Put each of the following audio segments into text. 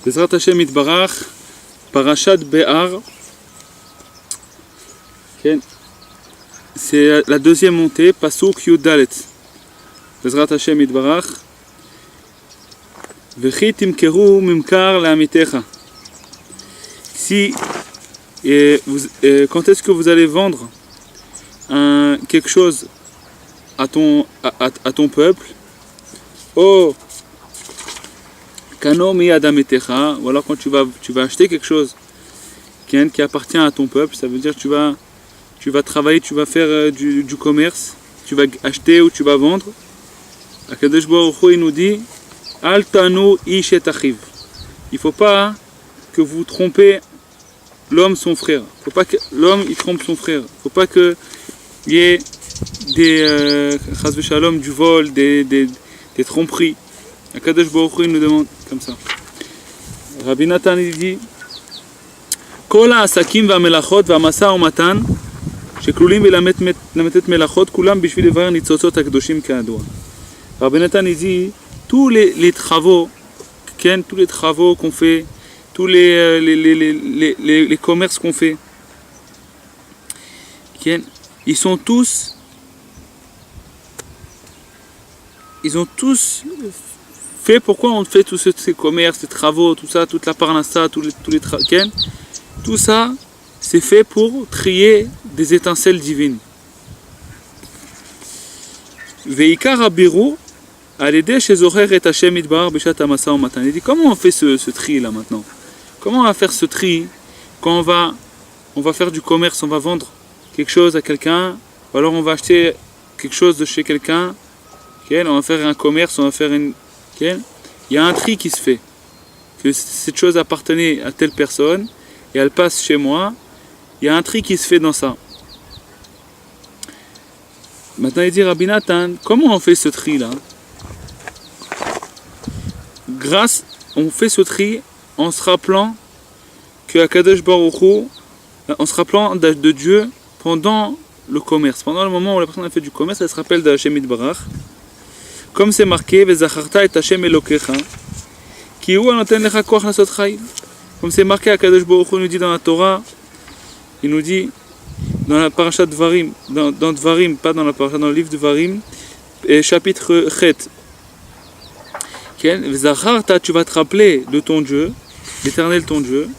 Bezrat Hashem Itbarach, Parashat Be'ar. C'est la deuxième montée, Pasuk Yudalet. Bezrat Hashem Itbarach. Vechi timkeru mimkar la'amitecha. Si, quand est-ce que vous allez vendre quelque chose à ton peuple? Oh, kano mi adametecha. Ou alors quand tu vas acheter quelque chose qui appartient à ton peuple, ça veut dire que tu vas travailler, tu vas faire du commerce, tu vas acheter ou tu vas vendre. Akadosh Baruch Hu, il nous dit Al tanu ish et achiv. Il ne faut pas que vous trompez l'homme son frère. Il ne faut pas que l'homme il trompe son frère. Il ne faut pas qu'il y ait du vol, des tromperies. Akadosh Baruch Hu, il nous demande comme ça. Rabbi Nathan il dit Kol ha'asakim va'melachot va'masa u'matan שכלולים בלמתת מלאכות כולם בשביל לברר ניצוצות הקדושים כידוע. Rabbi Nathan il dit tous les travaux qu'on fait, tous les commerces qu'on fait, ils ont tous fait. Pourquoi on fait tous ces commerces, ces travaux, tout ça, toute la parnassa, tous les travaux, tout ça c'est fait pour trier des étincelles divines. Veikar abiru alede shezocher et Hashem itbar bishat hamasa umatan. Il dit comment on fait ce tri là maintenant? Comment on va faire ce tri quand on va faire du commerce, on va vendre quelque chose à quelqu'un, ou alors on va acheter quelque chose de chez quelqu'un, on va faire un commerce, on va faire une, il y a un tri qui se fait, que cette chose appartenait à telle personne et elle passe chez moi. Il y a un tri qui se fait dans ça. Maintenant il dit Rabbi Nathan, comment on fait ce tri là? On fait ce tri en se rappelant que Akadosh Baruch Hu, en se rappelant de Dieu pendant le commerce, pendant le moment où la personne a fait du commerce, elle se rappelle de Hashem Itbarach, comme c'est marqué Vezacharta et Hashem Elokecha, ki hu anoten lecha koach lasot chayim. Comme c'est marqué, Akadosh Baruch Hu nous dit dans la Torah, il nous dit dans la parasha Dvarim, dans Dvarim, pas dans la parasha, dans le livre de Dvarim, chapitre Chet. Vezacharta, tu vas te rappeler de ton Dieu, l'Éternel ton Dieu,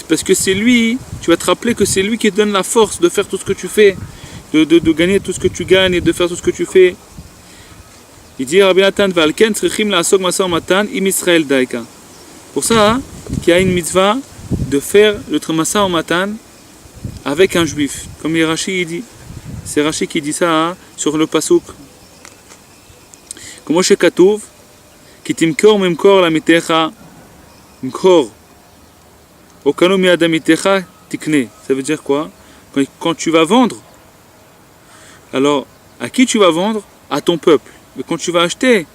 parce que c'est lui, tu vas te rappeler que c'est lui qui te donne la force de faire tout ce que tu fais, de gagner tout ce que tu gagnes et de faire tout ce que tu fais. Il dit Rabbi Nathan, Valken tzrichim la'asok masa umatan im Israël daika. Pour ça, qu'il y a une mitzvah de faire le masa umatan avec un juif, comme Rashi dit. C'est Rashi qui dit ça sur le pasuk. Comme chez Katouv, qui timkor memkor la mitecha, mkor, okano mi adamitecha tikne. Ça veut dire quoi? Quand tu vas vendre, alors à qui tu vas vendre? À ton peuple. Mais quand tu vas acheter,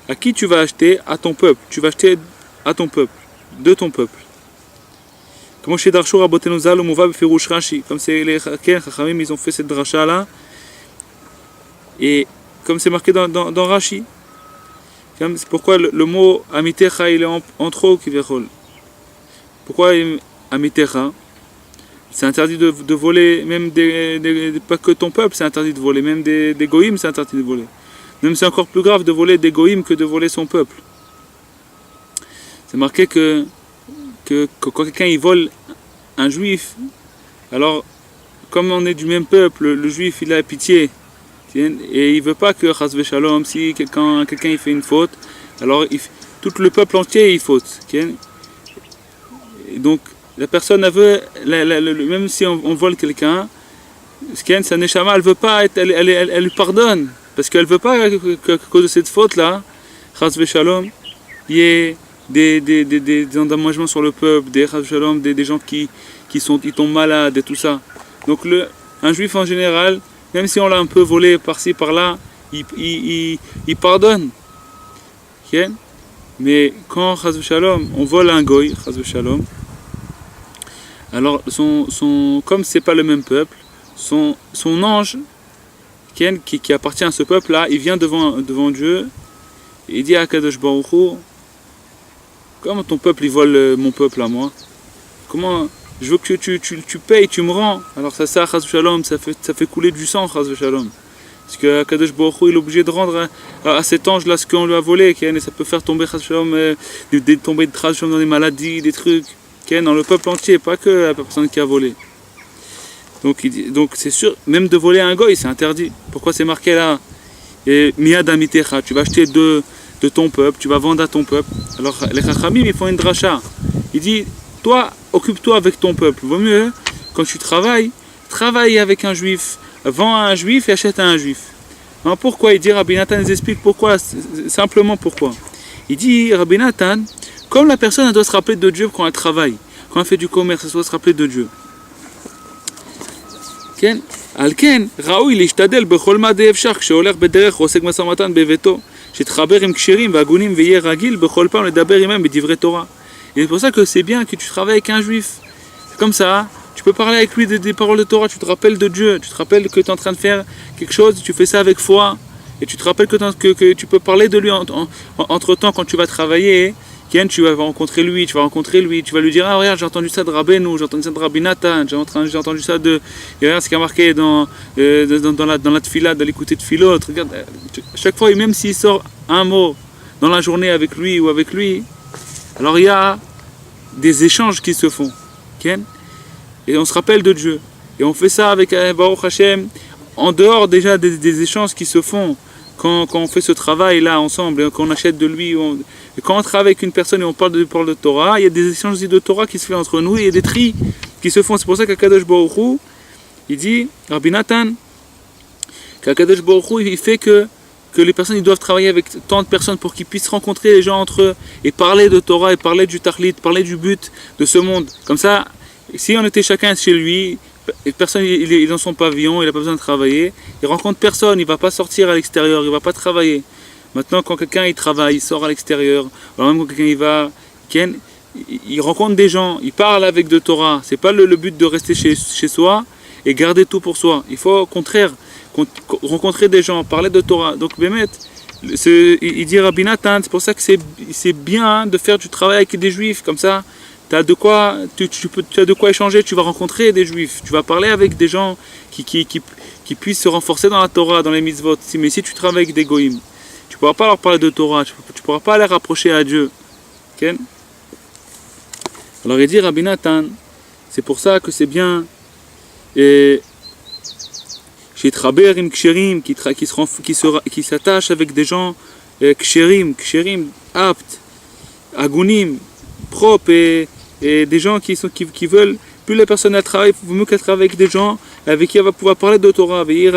à qui tu vas acheter? À ton peuple. Tu vas acheter à ton peuple, de ton peuple. Comme chez Darshour Rabotenu Zal, Mouva Befirouch Rashi, comme c'est les Chachamim, ils ont fait cette dracha là, et comme c'est marqué dans Rashi, c'est pourquoi le mot Amitecha il est en trop qui verrol. Pourquoi Amitecha? C'est interdit de voler, même pas que ton peuple, c'est interdit de voler, même des goïms, c'est interdit de voler. Même c'est encore plus grave de voler des goïms que de voler son peuple. C'est marqué que quand quelqu'un il vole un juif, alors comme on est du même peuple, le juif il a pitié et il veut pas que chas v'shalom, si quelqu'un il fait une faute, alors tout le peuple entier il faute. Et donc la personne elle veut, même si on vole quelqu'un, sa neshama elle veut pas, elle lui pardonne parce qu'elle veut pas qu'à cause de cette faute là, chas v'shalom, il y ait des endommagements sur le peuple, des gens qui tombent malades et tout ça. Donc un juif en général, même si on l'a un peu volé par-ci par-là, il pardonne. Okay? Mais quand on vole un goy, alors comme c'est pas le même peuple, son ange qui appartient à ce peuple là, il vient devant Dieu et il dit à Kadosh Baruch Hu, Comment ton peuple il vole mon peuple à moi? Comment je veux que tu payes, tu me rends. Alors ça, chas v'shalom, ça fait couler du sang, chas v'shalom. Parce que Kadosh Baruch Hu, il est obligé de rendre à cet ange-là ce qu'on lui a volé. Et ça peut faire tomber chas v'shalom, tomber de chas v'shalom dans des maladies, des trucs. Dans le peuple entier, pas que la personne qui a volé. Donc c'est sûr, même de voler un goy, c'est interdit. Pourquoi c'est marqué là? Miyad amitecha, tu vas acheter de ton peuple, tu vas vendre à ton peuple. Alors les chachamim, ils font une dracha. Il dit, toi, occupe-toi avec ton peuple. Vaut mieux, quand tu travailles avec un juif, vends à un juif et achète à un juif. Alors pourquoi? Il dit, Rabbi Nathan nous explique pourquoi, simplement pourquoi. Il dit, Rabbi Nathan, comme la personne elle doit se rappeler de Dieu quand elle travaille, quand elle fait du commerce, elle doit se rappeler de Dieu. על כן, ראוי להשתדל בכל מה דאפשר כשהולך בדרך ועוסק משא ומתן בביתו, שתחבר עם כשרים והגונים ויהיה רגיל בכל פעם לדבר עמהם בדברי תורה. Et c'est pour ça que c'est bien que tu travailles avec un juif. C'est comme ça, tu peux parler avec lui des paroles de Torah, tu te rappelles de Dieu, tu te rappelles que tu es en train de faire quelque chose, tu fais ça avec foi, et tu te rappelles que tu peux parler de lui entre temps quand tu vas travailler. Tu vas rencontrer lui, tu vas lui dire, ah regarde, j'ai entendu ça de Rabbeinu, j'ai entendu ça de Rabbi Nathan, j'ai entendu ça de, et regarde ce qui a marqué dans la tfila, dans l'écouter de Philot, regarde, à chaque fois, même s'il sort un mot dans la journée avec lui ou avec lui, alors il y a des échanges qui se font, et on se rappelle de Dieu, et on fait ça avec Baruch Hashem, en dehors déjà des échanges qui se font, quand on fait ce travail-là ensemble, quand on achète de lui, et quand on travaille avec une personne et on parle de Torah, il y a des échanges de Torah qui se font entre nous, et il y a des tris qui se font. C'est pour ça qu'Akadosh Baruch Hu, il dit, Rabbi Nathan, qu'Akadosh Baruch Hu, il fait que les personnes ils doivent travailler avec tant de personnes pour qu'ils puissent rencontrer les gens entre eux, et parler de Torah, et parler du Tachlit, parler du but de ce monde. Comme ça, si on était chacun chez lui, personne il est dans son pavillon, il n'a pas besoin de travailler, il rencontre personne, il ne va pas sortir à l'extérieur, il ne va pas travailler. Maintenant, quand quelqu'un il travaille, il sort à l'extérieur, alors même quand quelqu'un il va, il rencontre des gens, il parle avec de Torah. C'est pas le but de rester chez soi et garder tout pour soi. Il faut au contraire rencontrer des gens, parler de Torah. Donc Bémet, il dit Rabbi Nathan, c'est pour ça que c'est bien de faire du travail avec des juifs, comme ça. Tu as de quoi échanger, tu vas rencontrer des juifs, tu vas parler avec des gens qui puissent se renforcer dans la Torah, dans les mitzvot. Mais si tu travailles avec des goïms, tu ne pourras pas leur parler de Torah, tu ne pourras pas les rapprocher à Dieu. Okay? Alors il dit Rabbi Nathan, c'est pour ça que c'est bien chez Traber im Ksherim, qui s'attache avec des gens Ksherim, aptes, agunim, propres, et des gens qui veulent, plus la personne elle travaille, il vaut mieux qu'elle travaille avec des gens avec qui elle va pouvoir parler de Torah. Et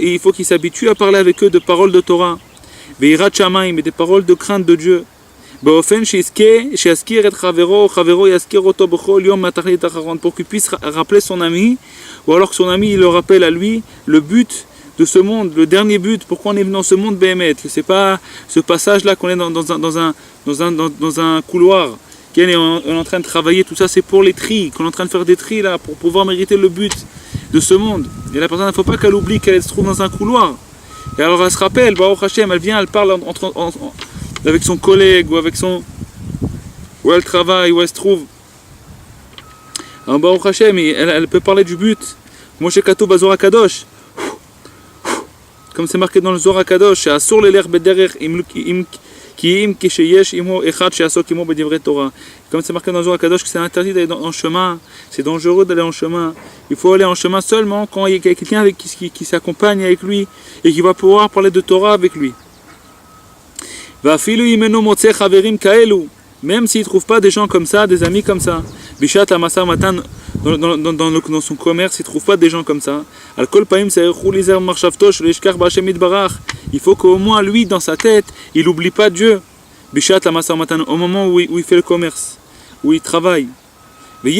il faut qu'il s'habitue à parler avec eux de paroles de Torah. Et des paroles de crainte de Dieu. Pour qu'il puisse rappeler son ami, ou alors que son ami il le rappelle à lui le but de ce monde, le dernier but, pourquoi on est venu dans ce monde Béhémet. C'est pas ce passage-là qu'on est dans un couloir. On est en train de travailler, tout ça c'est pour les tris, qu'on est en train de faire des tris là, pour pouvoir mériter le but de ce monde. Et la personne, il ne faut pas qu'elle oublie qu'elle se trouve dans un couloir. Et alors elle se rappelle, Baruch Hashem, elle vient, elle parle avec son collègue ou avec où elle travaille, où elle se trouve. Alors Baruch Hashem, elle peut parler du but. Moshe Katou Bazor Kadosh. Comme c'est marqué dans le Zohar Kadosh, c'est Asur l'eler bederer comme c'est marqué dans le Zohar Kadosh que c'est interdit d'aller en chemin, c'est dangereux d'aller en chemin. Il faut aller en chemin seulement quand il y a quelqu'un avec qui s'accompagne avec lui et qui va pouvoir parler de Torah avec lui. Même s'il ne trouve pas des gens comme ça, des amis comme ça. Bishat Amasar Matan, dans son commerce, il ne trouve pas des gens comme ça. Il faut qu'au moins lui, dans sa tête, il n'oublie pas Dieu. Bishat Amasar Matan, au moment où il fait le commerce, où il travaille. Et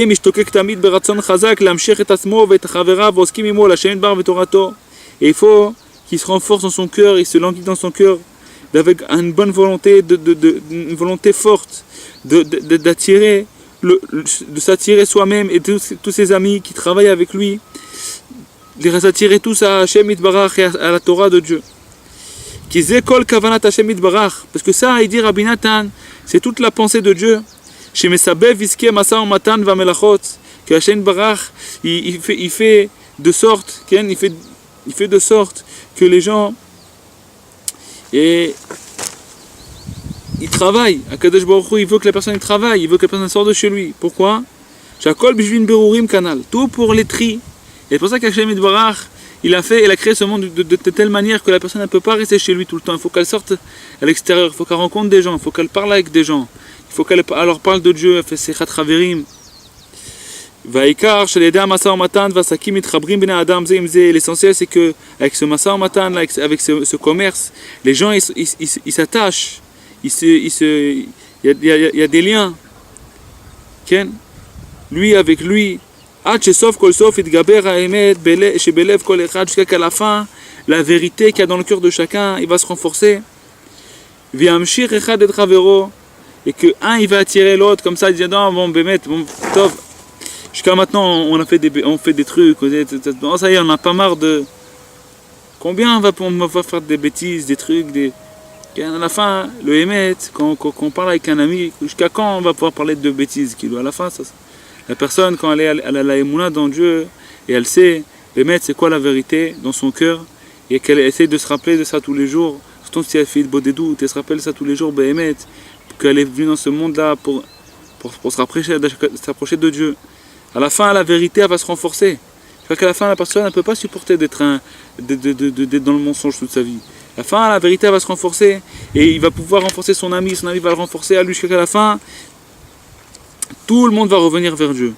il faut qu'il se renforce dans son cœur, il se languit dans son cœur, avec une bonne volonté, une volonté forte, d'attirer, de s'attirer soi-même et tous ses amis qui travaillent avec lui, les attirer tous à Hashem Itbarach et à la Torah de Dieu. Kizé kol kavanat Hashem itbarach. Parce que ça, il dit Rabbi Nathan, c'est toute la pensée de Dieu. Chez Mesabev viske masa o matan va melachot. Que Hashem itbarach, il fait de sorte, il fait de sorte que les gens et il travaille. Akadosh Baruch Hu, il veut que la personne travaille, il veut que la personne sorte de chez lui. Pourquoi? Shakol bishvin berurim kanal. Tout pour les tri. Et c'est pour ça qu'Hashem Yitbarach, il a créé ce monde de telle manière que la personne ne peut pas rester chez lui tout le temps. Il faut qu'elle sorte à l'extérieur, il faut qu'elle rencontre des gens, il faut qu'elle parle avec des gens, il faut qu'elle leur parle de Dieu, elle fait ses chatraverim. L'essentiel c'est que avec ce masa matan, avec ce commerce, les gens ils s'attachent, il y a des liens. Lui avec lui, jusqu'à qu'à la fin, la vérité qu'il y a dans le cœur de chacun, il va se renforcer. Et que un il va attirer l'autre comme ça, il dit non bon bémet, bon top. Jusqu'à maintenant on fait des trucs, bon, ça y est, on n'a pas marre de. Combien on va faire des bêtises, des trucs, à la fin, le émet, quand on parle avec un ami, jusqu'à quand on va pouvoir parler de bêtises? À la fin, la personne, quand elle a la émouna dans Dieu, et elle sait, l'émet, c'est quoi la vérité dans son cœur, et qu'elle essaie de se rappeler de ça tous les jours, surtout si elle fait de bodédout, elle se rappelle ça tous les jours, bémet, qu'elle est venue dans ce monde-là pour se rapprocher de Dieu. À la fin, la vérité, elle va se renforcer. Qu'à la fin, la personne ne peut pas supporter d'être dans le mensonge toute sa vie. À la fin, la vérité elle va se renforcer et il va pouvoir renforcer son ami va le renforcer à lui jusqu'à la fin. Tout le monde va revenir vers Dieu.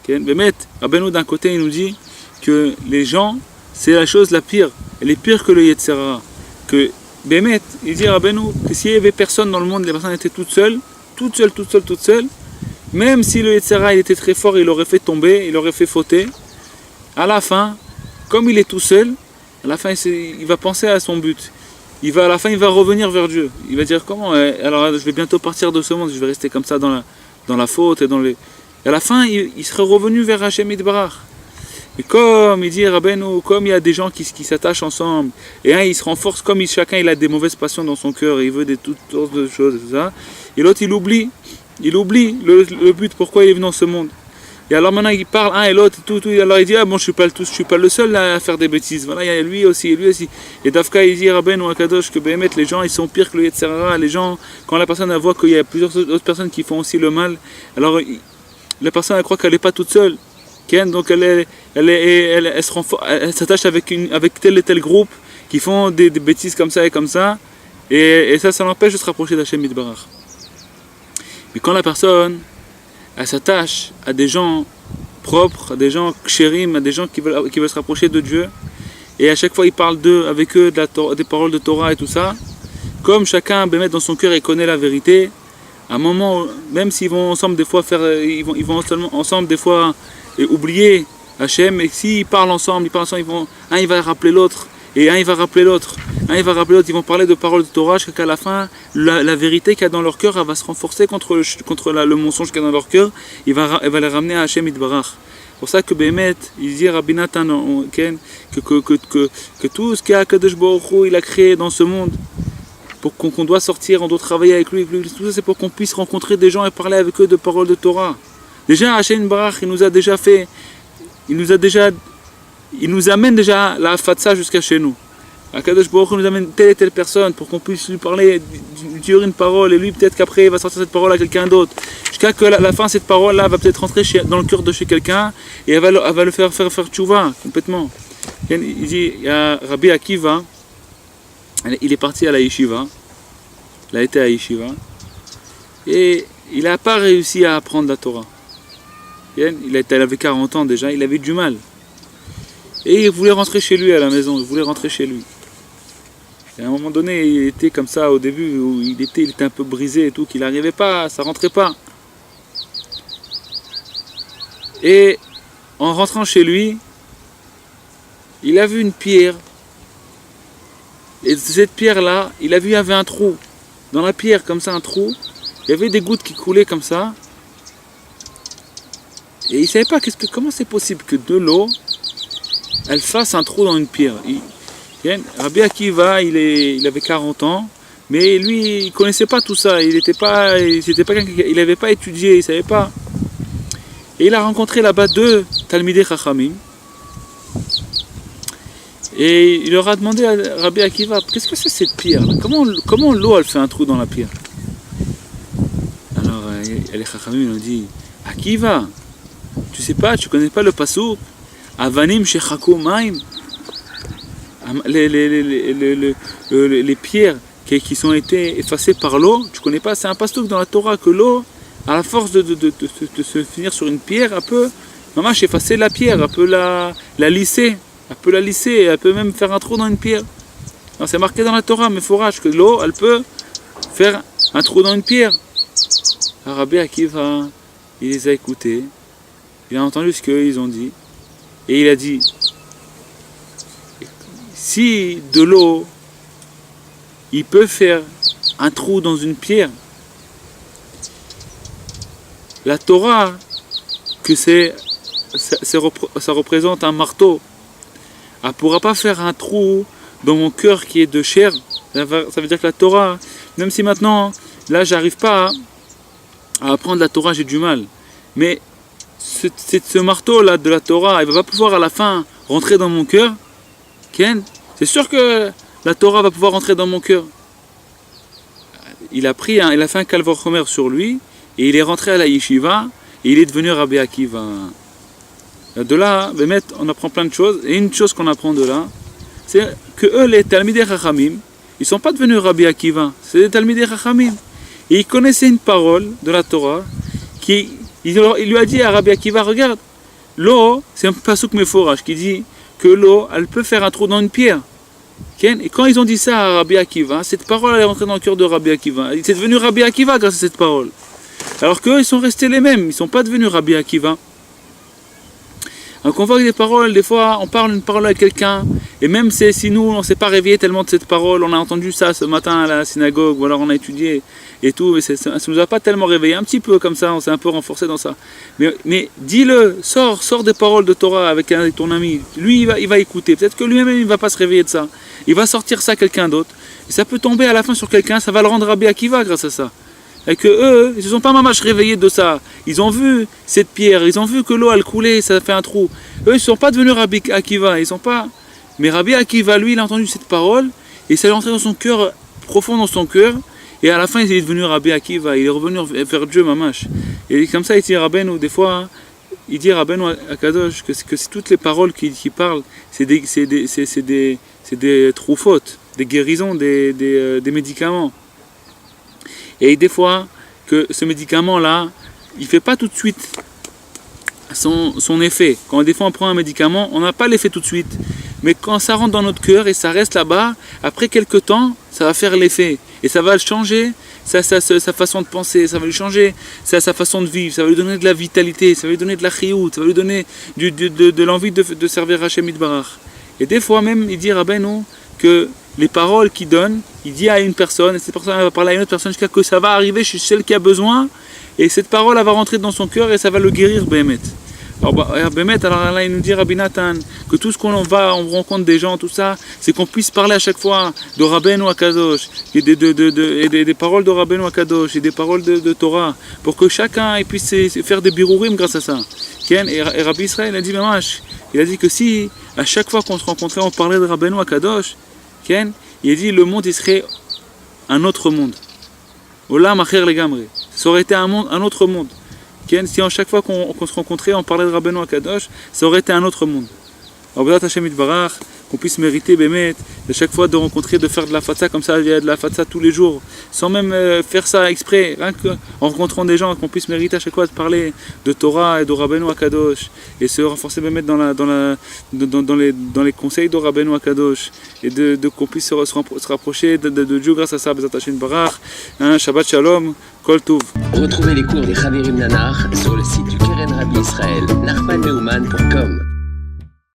Bémet, Rabbeinu d'un côté, il nous dit que les gens, c'est la chose la pire. Elle est pire que le Yetzirah. Que Bémet, il dit Rabbeinu que s'il n'y avait personne dans le monde, les personnes étaient toutes seules, même si le Yetzirah il était très fort, il aurait fait tomber, il aurait fait fauter. À la fin, comme il est tout seul, à la fin il va penser à son but. À la fin il va revenir vers Dieu. Il va dire comment alors je vais bientôt partir de ce monde, je vais rester comme ça dans la faute et dans les. Et à la fin il serait revenu vers Hashem Yitbarach. Et comme il dit Rabbeinu, comme il y a des gens qui s'attachent ensemble, et un il se renforce, comme chacun il a des mauvaises passions dans son cœur, et il veut toutes sortes de choses, et tout ça. Et l'autre il oublie le but, pourquoi il est venu dans ce monde. Et alors maintenant il parle un et l'autre, tout, alors il dit bon je suis pas le seul à faire des bêtises, voilà il y a lui aussi. Et Dafka il dit Rabbeinu Akadosh que Béhémet les gens ils sont pires que le Yetzirah, les gens quand la personne elle voit qu'il y a plusieurs autres personnes qui font aussi le mal, alors la personne elle croit qu'elle n'est pas toute seule, donc elle s'attache avec tel et tel groupe qui font des bêtises comme ça, et ça l'empêche de se rapprocher d'Hashem Yitbarach. Mais quand la personne elle s'attache à des gens propres, à des gens kshérim, à des gens qui veulent se rapprocher de Dieu, et à chaque fois il parle avec eux des paroles de Torah et tout ça, comme chacun dans son cœur il connaît la vérité, à un moment, même s'ils vont ensemble des fois ils vont ensemble des fois oublier Hachem, mais s'ils parlent ensemble, un il va rappeler l'autre, et un il va rappeler l'autre, ils vont parler de paroles de Torah jusqu'à la fin, la vérité qu'il y a dans leur cœur, elle va se renforcer contre le mensonge qu'il y a dans leur cœur, elle va les ramener à Hachem Yitbarach. C'est pour ça que Béhémet, il dit Rabbi Nathan, que tout ce qu'Akadosh Baruch Hu il a créé dans ce monde, pour qu'on doit sortir, on doit travailler avec lui, tout ça c'est pour qu'on puisse rencontrer des gens et parler avec eux de paroles de Torah. Déjà Hachem Yitbarach, il nous amène déjà la fatsa jusqu'à chez nous. Akadosh Baruch Hu nous amène telle et telle personne pour qu'on puisse lui parler, lui dire une parole, et lui peut-être qu'après il va sortir cette parole à quelqu'un d'autre. Jusqu'à que la fin cette parole là va peut-être rentrer dans le cœur de chez quelqu'un et elle va le faire tchouva complètement. Il dit, il y a Rabbi Akiva, il est parti à la yeshiva, il a été à la yeshiva, et il n'a pas réussi à apprendre la Torah. Il avait 40 ans déjà, il avait du mal. Et il voulait rentrer chez lui à la maison, Et à un moment donné, il était comme ça au début, où il était un peu brisé et tout, qu'il n'arrivait pas, ça rentrait pas. Et en rentrant chez lui, il a vu une pierre. Et cette pierre-là, il a vu qu'il y avait un trou. Dans la pierre, comme ça, un trou. Il y avait des gouttes qui coulaient comme ça. Et il ne savait pas comment c'est possible que de l'eau, elle fasse un trou dans une pierre. Rabbi Akiva, il avait 40 ans, mais lui, il connaissait pas tout ça. Il n'avait pas étudié, il savait pas. Et il a rencontré là-bas 2 Talmidei Chachamim. Et il leur a demandé à Rabbi Akiva, qu'est-ce que c'est cette pierre là? Comment l'eau elle fait un trou dans la pierre? Alors les Chachamim ont dit, Akiva, tu sais pas, tu connais pas le pasuk Avanim shechaku maim, les pierres qui sont été effacées par l'eau, tu connais pas? C'est un pasuk dans la Torah que l'eau, à la force de se finir sur une pierre, elle peut maman effacer la pierre, elle peut la lisser. Elle peut la lisser, elle peut même faire un trou dans une pierre. Alors, c'est marqué dans la Torah, mais forage, que l'eau, elle peut faire un trou dans une pierre. Alors, Rabbi Akiva, il les a écoutés, il a entendu ce qu'ils ont dit, et il a dit, si de l'eau, il peut faire un trou dans une pierre, la Torah, que ça représente un marteau, elle ne pourra pas faire un trou dans mon cœur qui est de chair. Ça veut dire que la Torah, même si maintenant, là, j'arrive pas à apprendre la Torah, j'ai du mal. Mais ce marteau-là de la Torah, il ne va pas pouvoir à la fin rentrer dans mon cœur. Ken, c'est sûr que la Torah va pouvoir rentrer dans mon cœur. Il a fait un Kal Vachomer sur lui, et il est rentré à la yeshiva, et il est devenu Rabbi Akiva. De là, on apprend plein de choses. Et une chose qu'on apprend de là, c'est que eux, les Talmidei Chachamim, ils ne sont pas devenus Rabbi Akiva, c'est des Talmidei Chachamim. Et ils connaissaient une parole de la Torah, il lui a dit à Rabbi Akiva, regarde, l'eau, c'est un pasuk meforach qui dit que l'eau, elle peut faire un trou dans une pierre. Et quand ils ont dit ça à Rabbi Akiva, cette parole elle est rentrée dans le cœur de Rabbi Akiva. Il s'est devenu Rabbi Akiva grâce à cette parole. Alors qu'eux, ils sont restés les mêmes, ils ne sont pas devenus Rabbi Akiva. Donc on voit que des paroles, des fois on parle une parole à quelqu'un, et même si nous on ne s'est pas réveillé tellement de cette parole, on a entendu ça ce matin à la synagogue, ou alors on a étudié et tout, mais ça ne nous a pas tellement réveillé, un petit peu comme ça, on s'est un peu renforcé dans ça. Mais dis-le, sors des paroles de Torah avec ton ami, lui il va écouter, peut-être que lui-même il ne va pas se réveiller de ça, il va sortir ça à quelqu'un d'autre, et ça peut tomber à la fin sur quelqu'un, ça va le rendre Rabbi Akiva grâce à ça. Et que eux, ils ne se sont pas mamache réveillés de ça. Ils ont vu cette pierre, ils ont vu que l'eau elle coulait, ça fait un trou. Eux, ils ne sont pas devenus Rabbi Akiva, ils sont pas. Mais Rabbi Akiva, lui, il a entendu cette parole et ça est rentré dans son cœur, profond dans son cœur. Et à la fin, il est devenu Rabbi Akiva, il est revenu vers Dieu mamache. Et comme ça, il dit Rabbeinu, des fois, il dit Rabbeinu à Kadosh que c'est toutes les paroles qu'il parle, c'est des troufotes, des guérisons, des médicaments. Et des fois, que ce médicament-là, il ne fait pas tout de suite son effet. Quand des fois on prend un médicament, on n'a pas l'effet tout de suite. Mais quand ça rentre dans notre cœur et ça reste là-bas, après quelques temps, ça va faire l'effet. Et ça va changer sa façon de penser, ça va lui changer sa façon de vivre, ça va lui donner de la vitalité, ça va lui donner de la chiout, ça va lui donner de l'envie de servir Hachem Yitbarach. Et des fois même, il dit Rabbeinu que les paroles qu'il donne, il dit à une personne, et cette personne va parler à une autre personne jusqu'à ce que ça va arriver chez celle qui a besoin, et cette parole elle va rentrer dans son cœur et ça va le guérir, Bémet. Alors là, il nous dit Rabbi Nathan que tout ce on rencontre des gens, tout ça, c'est qu'on puisse parler à chaque fois de Rabbeinu Akadosh, et des paroles de Rabbeinu Akadosh, et des paroles de Torah, pour que chacun puisse faire des birurim grâce à ça. Et Rabbi Israël a dit, il a dit que si à chaque fois qu'on se rencontrait, on parlait de Rabbeinu Akadosh, il a dit le monde il serait un autre monde. Olam acher legamre. Ça aurait été un autre monde. Si à chaque fois qu'on se rencontrait, on parlait de Rabbeinu Akadosh, ça aurait été un autre monde. Alors, B'ezrat Hashem Yitbarach, qu'on puisse mériter, Bémet, de chaque fois de rencontrer, de faire de la fatsa comme ça, il y a de la fatsa tous les jours, sans même faire ça exprès, rien qu'en rencontrant des gens, qu'on puisse mériter à chaque fois de parler de Torah et de Rabbeinu Akadosh, et se renforcer, Bémet, dans les conseils de Rabbeinu Akadosh, et qu'on puisse se rapprocher de Dieu grâce à ça, B'ezrat Hashem Yitbarach. Shabbat Shalom, Kol Tov. Retrouvez les cours des Chavirim Nanar sur le site du Keren Rabbi Israël, nachmanneumann.com.